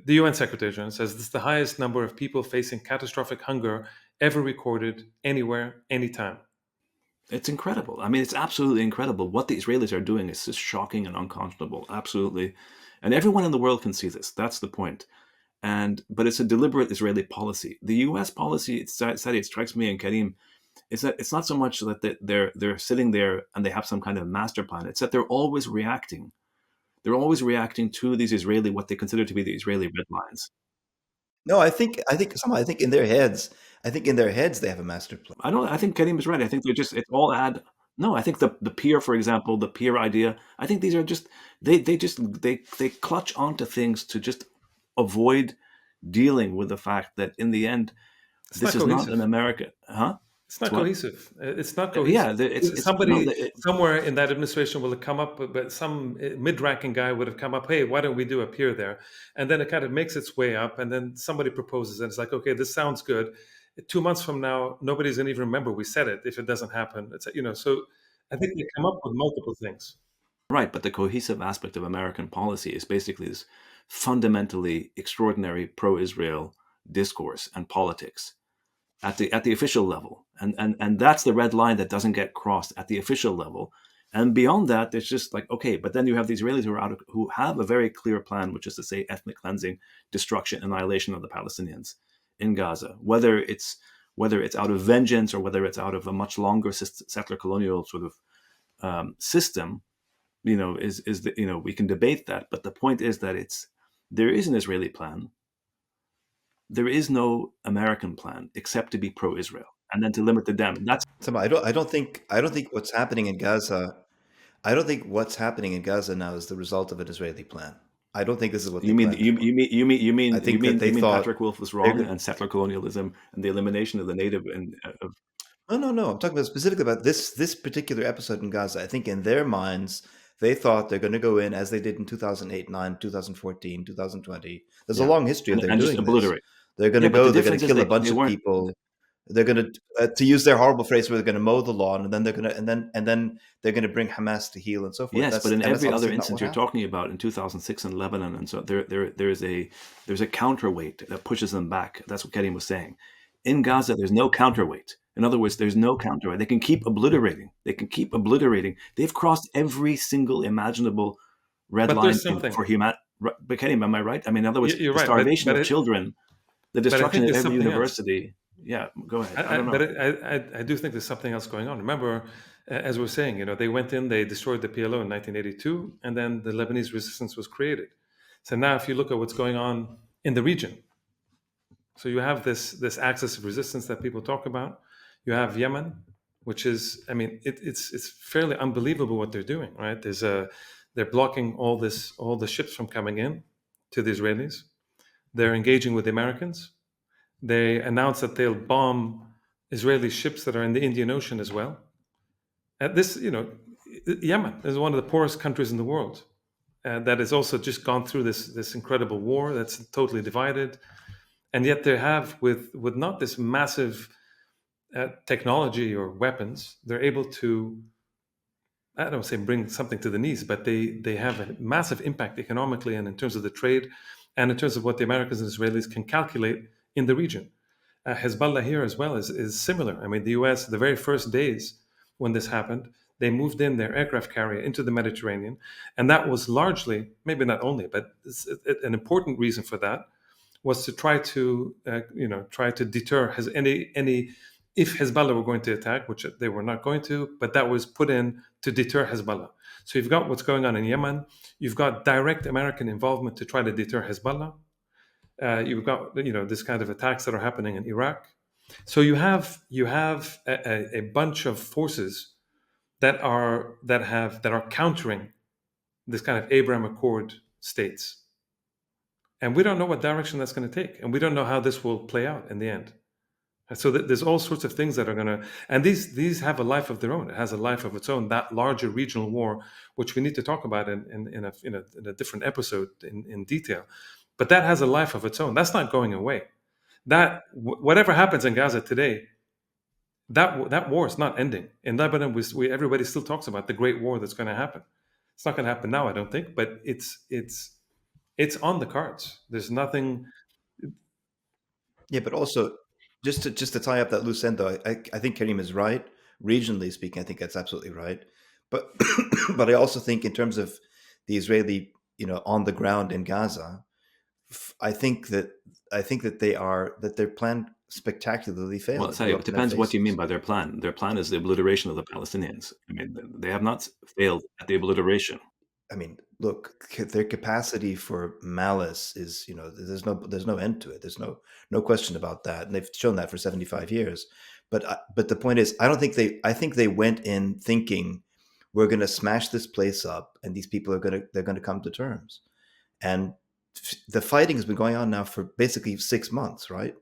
The UN Secretary General says this is the highest number of people facing catastrophic hunger ever recorded anywhere, anytime. It's incredible. I mean, it's absolutely incredible. What the Israelis are doing is just shocking and unconscionable. Absolutely. And everyone in the world can see this. That's the point. But it's a deliberate Israeli policy. The U.S. policy, it strikes me and Karim, is that it's not so much that they're sitting there and they have some kind of master plan. It's that they're always reacting. They're always reacting to these Israeli, what they consider to be the Israeli red lines. No, I think in their heads, they have a master plan. I think Karim is right. I think they're just, it's all no, I think the peer, for example, the peer idea, I think these are just, they clutch onto things to just avoid dealing with the fact that in the end, It's this not is not an cohesive. America, huh? It's It's not what? cohesive. It's not Yeah, cohesive. it's no, Somebody somewhere in that administration will have come up, but some mid-ranking guy would have come up. Hey, why don't we do a peer there? And then it kind of makes its way up, and then somebody proposes, and it's like, okay, this sounds good. 2 months from now, nobody's gonna even remember we said it if it doesn't happen. So I think they come up with multiple things. right. But the cohesive aspect of American policy is basically this fundamentally extraordinary pro-Israel discourse and politics at the official level, and that's the red line that doesn't get crossed at the official level. And beyond that, it's just like, okay, but then you have the Israelis who have a very clear plan, which is to say ethnic cleansing, destruction, annihilation of the Palestinians in Gaza, whether it's out of vengeance or whether it's out of a much longer settler colonial sort of system. We can debate that, but the point is that there is an Israeli plan. There is no American plan except to be pro-Israel and then to limit the damage. That's So I don't think what's happening in Gaza. I don't think what's happening in Gaza now is the result of an Israeli plan. I don't think this is what they you mean planned you, for. you mean you mean you I mean you think that mean they you mean thought Patrick Wolf was they're wrong good. and settler colonialism and the elimination of the native and of No, no, no. I'm talking about specifically about this particular episode in Gaza. I think in their minds, they thought they're going to go in as they did in 2008, 9, 2014, 2020. There's a yeah, long history of them and just doing this. obliterate. They're going Yeah, to but the go, they're going difference to is kill a they bunch of weren't. people. They're going to use their horrible phrase, where they're going to mow the lawn, and then they're going to, and then they're going to bring Hamas to heel and so forth. Yes, but in And that's every other obviously not instance what you're happened. talking about in 2006 in Lebanon, and so there's a counterweight that pushes them back. That's what Kerim was saying. In Gaza, there's no counterweight. In other words, there's no counterweight. They can keep obliterating. They can keep obliterating. They've crossed every single imaginable red But line there's something. for human. But Kerim, am I right? I mean, in other words, You're the right, starvation of children, the but I destruction think of there's every something else. university. Yeah, go ahead. I don't But know. I do think there's something else going on. Remember, as we're saying, they went in, they destroyed the PLO in 1982, and then the Lebanese resistance was created. So now, if you look at what's going on in the region, so you have this axis of resistance that people talk about. You have Yemen, which is, I mean, it's fairly unbelievable what they're doing, right? They're blocking all the ships from coming in to the Israelis. They're engaging with the Americans. They announced that they'll bomb Israeli ships that are in the Indian Ocean as well. Yemen is one of the poorest countries in the world. That has also just gone through this incredible war that's totally divided, and yet they have with not this massive technology or weapons, they're able to, I don't say bring something to the knees, but they have a massive impact economically and in terms of the trade, and in terms of what the Americans and Israelis can calculate in the region. Hezbollah here as well is similar. I mean, the U.S. the very first days when this happened, they moved in their aircraft carrier into the Mediterranean, and that was largely, maybe not only, but an important reason for that was to try to deter any if Hezbollah were going to attack, which they were not going to, but that was put in to deter Hezbollah. So you've got what's going on in Yemen. You've got direct American involvement to try to deter Hezbollah. You've got this kind of attacks that are happening in Iraq. So you have a bunch of forces that are countering this kind of Abraham Accord states, and we don't know what direction that's going to take, and we don't know how this will play out in the end. So there's all sorts of things that are going to, and these have a life of their own. It has a life of its own. That larger regional war, which we need to talk about in a different episode in detail, but that has a life of its own. That's not going away. That whatever happens in Gaza today, that war is not ending. In Lebanon, everybody still talks about the great war that's going to happen. It's not going to happen now, I don't think, but it's on the cards. There's nothing. Yeah, but also just to tie up that loose end, though, I think Karim is right. Regionally speaking, I think that's absolutely right. But but I also think in terms of the Israeli, on the ground in Gaza, I think that their plan spectacularly failed. Well, sorry, it depends what you mean by their plan. Their plan is the obliteration of the Palestinians. I mean, they have not failed at the obliteration. I mean, look, their capacity for malice is, there's no end to it. There's no question about that, and they've shown that for 75 years. But the point is, I think they went in thinking we're going to smash this place up, and these people they're going to come to terms. And the fighting has been going on now for basically 6 months, right?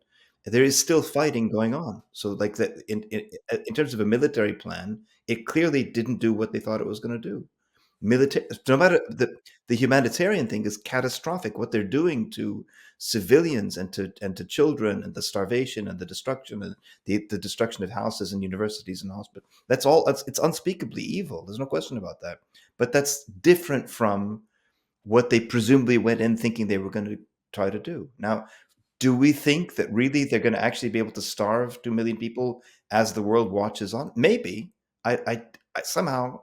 There is still fighting going on. So, like that, in terms of a military plan, it clearly didn't do what they thought it was going to do. No matter the humanitarian thing is catastrophic. What they're doing to civilians and to children, and the starvation and the destruction and the destruction of houses and universities and hospitals. It's unspeakably evil. There's no question about that. But that's different from what they presumably went in thinking they were going to try to do. Now, do we think that really they're going to actually be able to starve 2 million people as the world watches on? Maybe. I somehow,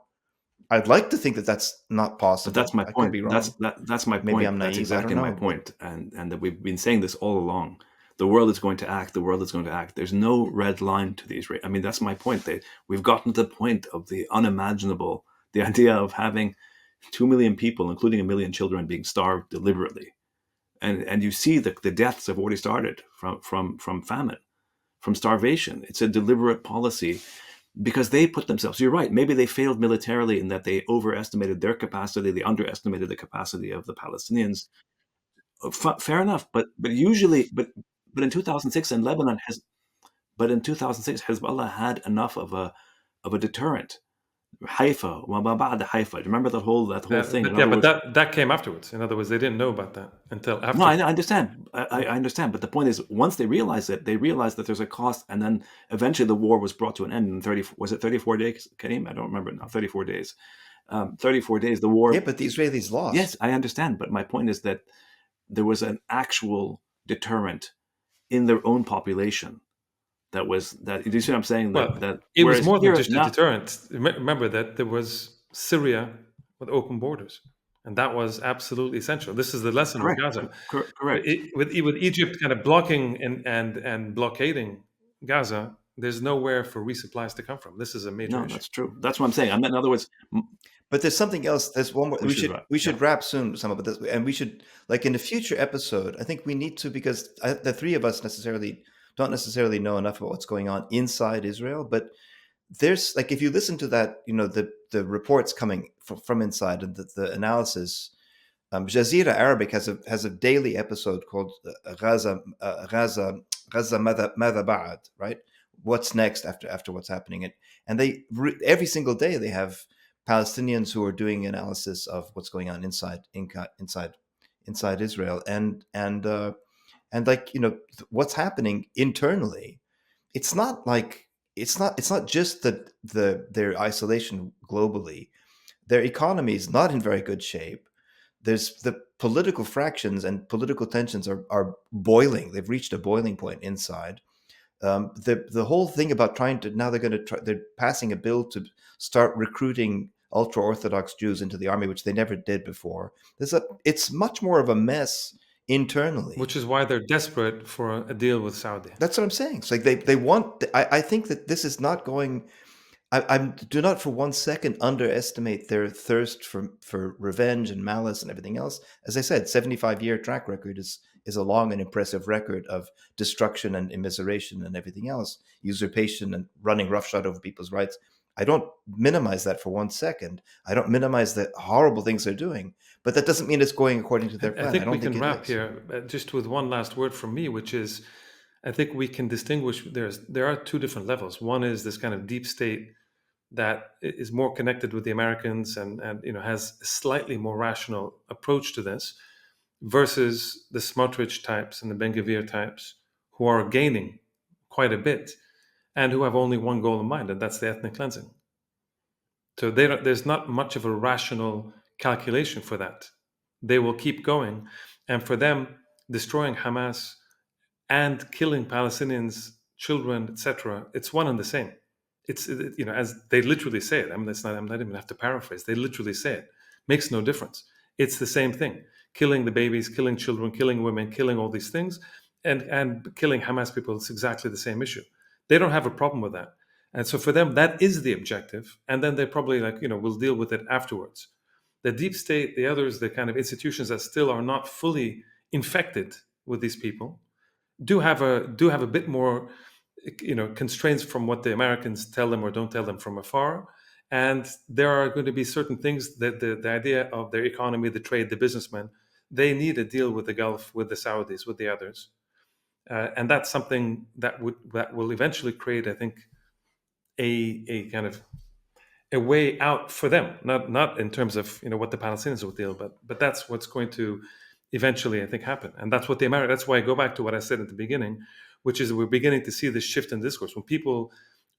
I'd like to think that that's not possible. But that's my I point. could be wrong. That's my point. Maybe I'm That's naive. I exactly don't my know. point. And that we've been saying this all along. The world is going to act. The world is going to act. There's no red line to these. I mean, that's my point. We've gotten to the point of the unimaginable. The idea of having 2 million people, including 1 million children, being starved deliberately, and you see the deaths have already started from famine, from starvation. It's a deliberate policy. Because they put themselves, you're right, maybe they failed militarily in that they overestimated their capacity, they underestimated the capacity of the Palestinians. Fair enough, but usually, but in 2006 in Lebanon in 2006 Hezbollah had enough of a deterrent. Haifa, وما بعد Haifa. Remember that whole thing? But that came afterwards. In other words, they didn't know about that until after. No, I understand. I understand. But the point is, once they realized it, they realized that there's a cost, and then eventually the war was brought to an end in 34 days, Karim? I don't remember now. 34 days. 34 days, the war. Yeah, but the Israelis lost. Yes, I understand. But my point is that there was an actual deterrent in their own population. That do you see what I'm saying? It was more than just a deterrent. Remember that there was Syria with open borders, and that was absolutely essential. This is the lesson of Gaza. Correct. With Egypt kind of blocking and blockading Gaza, there's nowhere for resupplies to come from. This is a major issue. No, that's true. That's what I'm saying. In other words, but there's something else. There's one more. We should wrap soon with some of this, and we should, like in a future episode, I think we need to, because the three of us don't necessarily know enough about what's going on inside Israel, but there's, like, if you listen to that, the reports coming from inside and the analysis, Jazeera Arabic has a daily episode called Gaza Gaza ماذا بعد, right? What's next after what's happening? And they every single day they have Palestinians who are doing analysis of what's going on inside Israel, and like, what's happening internally. It's not like it's not just that their isolation globally. Their economy is not in very good shape. There's the political fractions and political tensions are boiling. They've reached a boiling point inside. The whole thing about trying to, now they're passing a bill to start recruiting ultra Orthodox Jews into the army, which they never did before. It's much more of a mess internally. Which is why they're desperate for a deal with Saudi. That's what I'm saying. It's like they want. I think that this is not going. I do not for one second underestimate their thirst for revenge and malice and everything else. As I said, 75-year track record is a long and impressive record of destruction and immiseration and everything else, usurpation and running roughshod over people's rights. I don't minimize that for one second. I don't minimize the horrible things they're doing, but that doesn't mean it's going according to their plan. I think we don't can it wrap is. here just with one last word from me, which is, I think we can distinguish. There are two different levels. One is this kind of deep state that is more connected with the Americans and has a slightly more rational approach to this, versus the Smotrich types and the Ben-Gvir types, who are gaining quite a bit and who have only one goal in mind, and that's the ethnic cleansing. So there's not much of a rational calculation for that. They will keep going, and for them, destroying Hamas and killing Palestinians, children, etc., it's one and the same. It's as they literally say it. I'm not even have to paraphrase. They literally say it. Makes no difference. It's the same thing. Killing the babies, killing children, killing women, killing all these things, and killing Hamas people. It's exactly the same issue. They don't have a problem with that, and so for them that is the objective. And then they probably will deal with it afterwards. The deep state, the others, the kind of institutions that still are not fully infected with these people, do have a bit more constraints from what the Americans tell them or don't tell them from afar. And there are going to be certain things that the idea of their economy, the trade, the businessmen, they need a deal with the Gulf, with the Saudis, with the others. And that's something that will eventually create, I think, a kind of a way out for them, not in terms of what the Palestinians will deal, but that's what's going to eventually, I think, happen. And that's what that's why I go back to what I said at the beginning, which is we're beginning to see this shift in discourse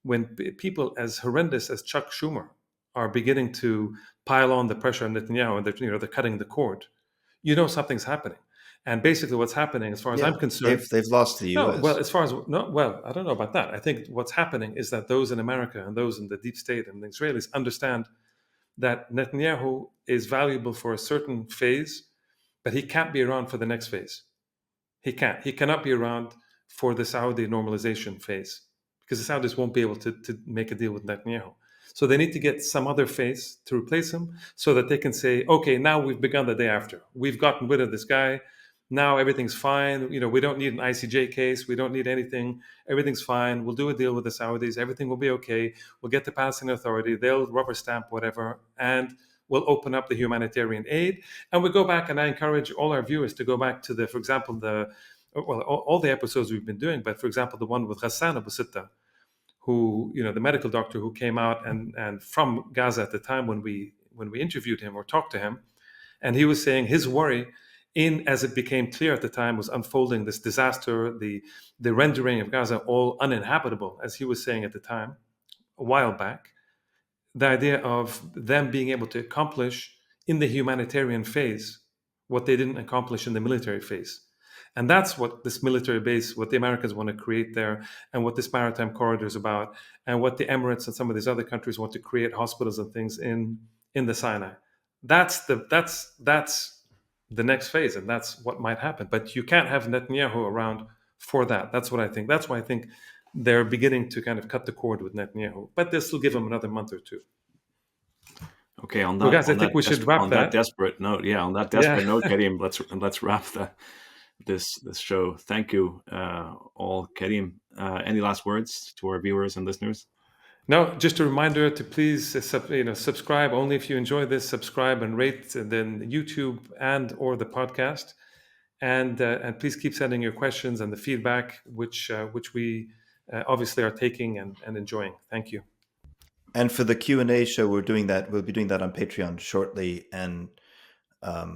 when people as horrendous as Chuck Schumer are beginning to pile on the pressure on Netanyahu, and they're cutting the cord. Something's happening. And basically, what's happening, as far as I'm concerned, they've lost the U.S. No, well, as far as I don't know about that. I think what's happening is that those in America and those in the deep state and the Israelis understand that Netanyahu is valuable for a certain phase, but he can't be around for the next phase. He can't. He cannot be around for the Saudi normalization phase, because the Saudis won't be able to make a deal with Netanyahu. So they need to get some other face to replace him, so that they can say, okay, now we've begun the day after. We've gotten rid of this guy. Now everything's fine. We don't need an ICJ case. We don't need anything. Everything's fine. We'll do a deal with the Saudis. Everything will be okay. We'll get the Palestinian Authority. They'll rubber stamp whatever, and we'll open up the humanitarian aid. And we go back, and I encourage all our viewers to go back to for example, all the episodes we've been doing, but for example, the one with Ghassan Abu Sitta, who, the medical doctor who came out and from Gaza at the time when we interviewed him or talked to him, and he was saying his worry, as it became clear at the time, was unfolding this disaster, the rendering of Gaza all uninhabitable, as he was saying at the time, a while back, the idea of them being able to accomplish in the humanitarian phase what they didn't accomplish in the military phase. And that's what this military base, what the Americans want to create there, and what this maritime corridor is about, and what the Emirates and some of these other countries want to create hospitals and things in the Sinai. That's the next phase, and that's what might happen. But you can't have Netanyahu around for that. That's what I think. That's why I think they're beginning to kind of cut the cord with Netanyahu. But they'll still give him another month or two. Okay, on that, well, guys, I think we should wrap on that. desperate note. Yeah, on that desperate note, Karim, let's wrap this show. Thank you, all. Karim, any last words to our viewers and listeners? No, just a reminder to please subscribe only if you enjoy this. Subscribe and rate then YouTube and or the podcast. and please keep sending your questions and the feedback, which we obviously are taking and enjoying. Thank you. And for the Q&A show, we'll be doing that on Patreon shortly, and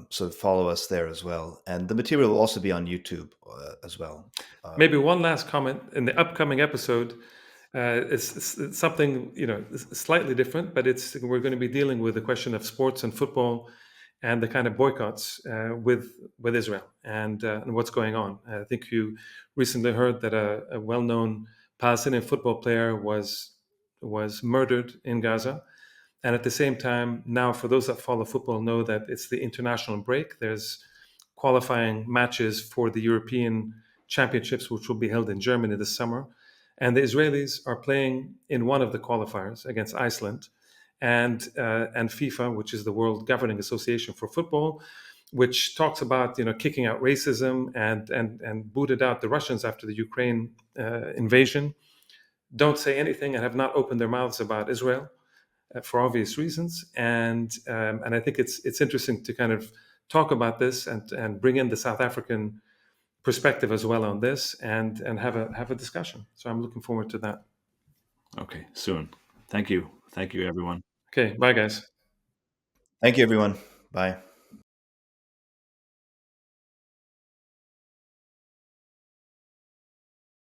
so follow us there as well. And the material will also be on YouTube as well. Maybe one last comment. In the upcoming episode, it's something slightly different, but we're going to be dealing with the question of sports and football and the kind of boycotts with Israel and what's going on. I think you recently heard that a well-known Palestinian football player was murdered in Gaza. And at the same time, now for those that follow football know that it's the international break. There's qualifying matches for the European Championships, which will be held in Germany this summer. And the Israelis are playing in one of the qualifiers against Iceland. And FIFA, which is the World Governing Association for Football, which talks about kicking out racism and booted out the Russians after the Ukraine invasion, don't say anything and have not opened their mouths about Israel for obvious reasons. And I think it's interesting to kind of talk about this and bring in the South African perspective as well on this and have a discussion. So I'm looking forward to that. Okay, soon. Thank you, everyone. Okay, bye guys. Thank you, everyone. Bye.